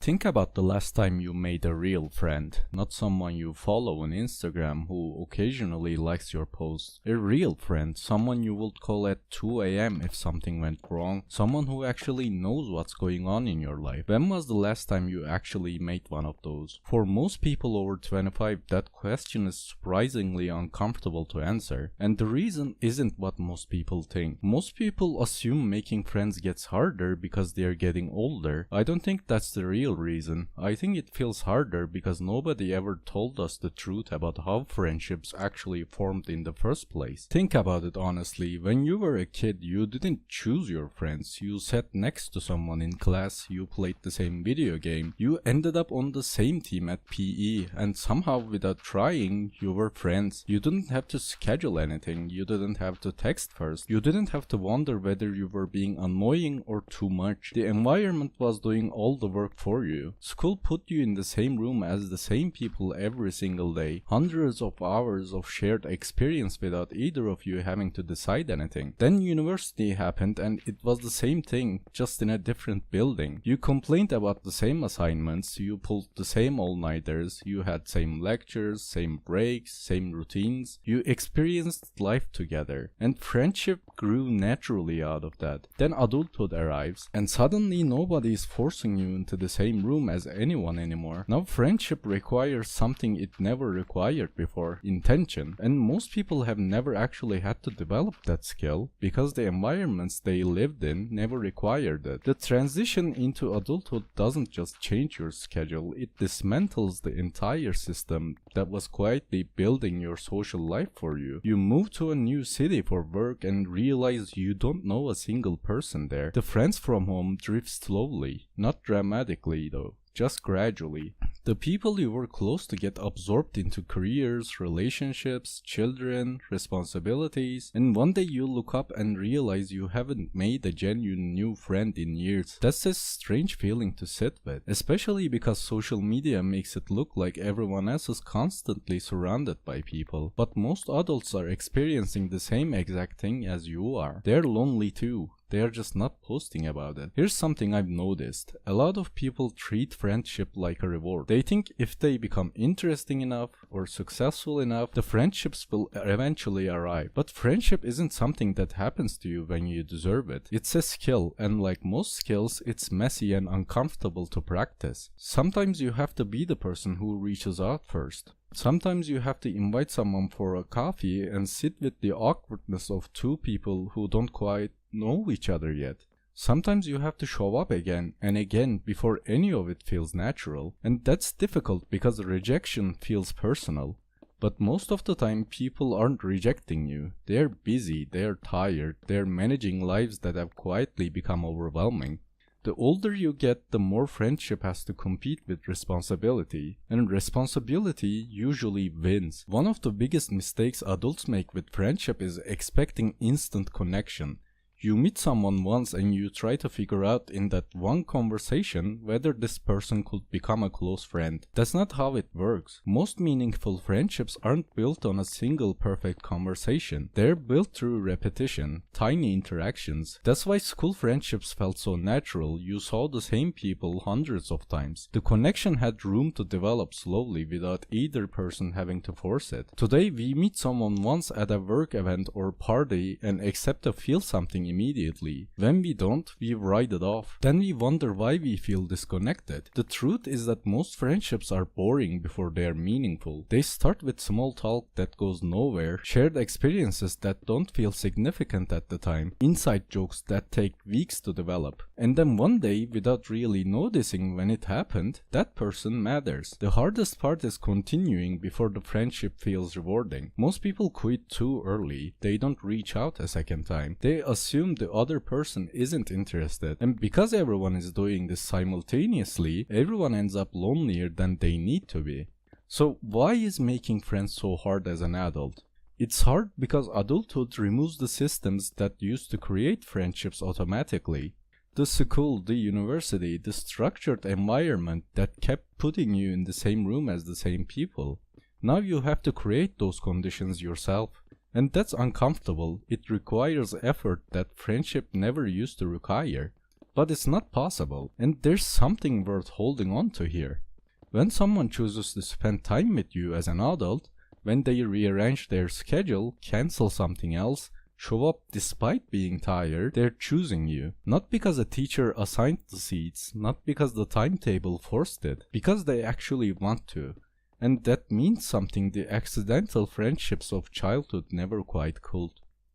Think about the last time you made a real friend, not someone you follow on Instagram who occasionally likes your posts. A real friend, someone you would call at 2 AM if something went wrong, someone who actually knows what's going on in your life. When was the last time you actually made one of those? For most people over 25, that question is surprisingly uncomfortable to answer. And the reason isn't what most people think. Most people assume making friends gets harder because they are getting older. I don't think that's the real reason. I think it feels harder because nobody ever told us the truth about how friendships actually formed in the first place. Think about it honestly. When you were a kid, you didn't choose your friends. You sat next to someone in class, you played the same video game, you ended up on the same team at PE, and somehow without trying, you were friends. You didn't have to schedule anything, you didn't have to text first, you didn't have to wonder whether you were being annoying or too much. The environment was doing all the work for you. School put you in the same room as the same people every single day. Hundreds of hours of shared experience without either of you having to decide anything. Then university happened and it was the same thing, just in a different building. You complained about the same assignments, you pulled the same all-nighters, you had same lectures, same breaks, same routines. You experienced life together. And friendship grew naturally out of that. Then adulthood arrives and suddenly nobody is forcing you into the same room as anyone anymore. Now friendship requires something it never required before: intention. And most people have never actually had to develop that skill because the environments they lived in never required it. The transition into adulthood doesn't just change your schedule, it dismantles the entire system that was quietly building your social life for you. You move to a new city for work and realize you don't know a single person there. The friends from home drift slowly, not dramatically though, just gradually. The people you were close to get absorbed into careers, relationships, children, responsibilities, and one day you look up and realize you haven't made a genuine new friend in years. That's a strange feeling to sit with, especially because social media makes it look like everyone else is constantly surrounded by people. But most adults are experiencing the same exact thing as you are. They're lonely too. They are just not posting about it. Here's something I've noticed. A lot of people treat friendship like a reward. They think if they become interesting enough or successful enough, the friendships will eventually arrive. But friendship isn't something that happens to you when you deserve it. It's a skill, and like most skills, it's messy and uncomfortable to practice. Sometimes you have to be the person who reaches out first. Sometimes you have to invite someone for a coffee and sit with the awkwardness of two people who don't quite know each other yet. Sometimes you have to show up again and again before any of it feels natural. And that's difficult because rejection feels personal. But most of the time people aren't rejecting you. They're busy, they're tired, they're managing lives that have quietly become overwhelming. The older you get, the more friendship has to compete with responsibility, and responsibility usually wins. One of the biggest mistakes adults make with friendship is expecting instant connection. You meet someone once and you try to figure out in that one conversation whether this person could become a close friend. That's not how it works. Most meaningful friendships aren't built on a single perfect conversation. They're built through repetition, tiny interactions. That's why school friendships felt so natural. You saw the same people hundreds of times. The connection had room to develop slowly without either person having to force it. Today we meet someone once at a work event or party and expect to feel something immediately. When we don't, we write it off. Then we wonder why we feel disconnected. The truth is that most friendships are boring before they are meaningful. They start with small talk that goes nowhere, shared experiences that don't feel significant at the time, inside jokes that take weeks to develop. And then one day, without really noticing when it happened, that person matters. The hardest part is continuing before the friendship feels rewarding. Most people quit too early. They don't reach out a second time. They assume the other person isn't interested, and because everyone is doing this simultaneously, everyone ends up lonelier than they need to be. So why is making friends so hard as an adult? It's hard because adulthood removes the systems that used to create friendships automatically. The school, the university, the structured environment that kept putting you in the same room as the same people. Now you have to create those conditions yourself. And that's uncomfortable. It requires effort that friendship never used to require. But it's not possible, and there's something worth holding on to here. When someone chooses to spend time with you as an adult, when they rearrange their schedule, cancel something else, show up despite being tired, they're choosing you. Not because a teacher assigned the seats, not because the timetable forced it, because they actually want to. And that means something the accidental friendships of childhood never quite could.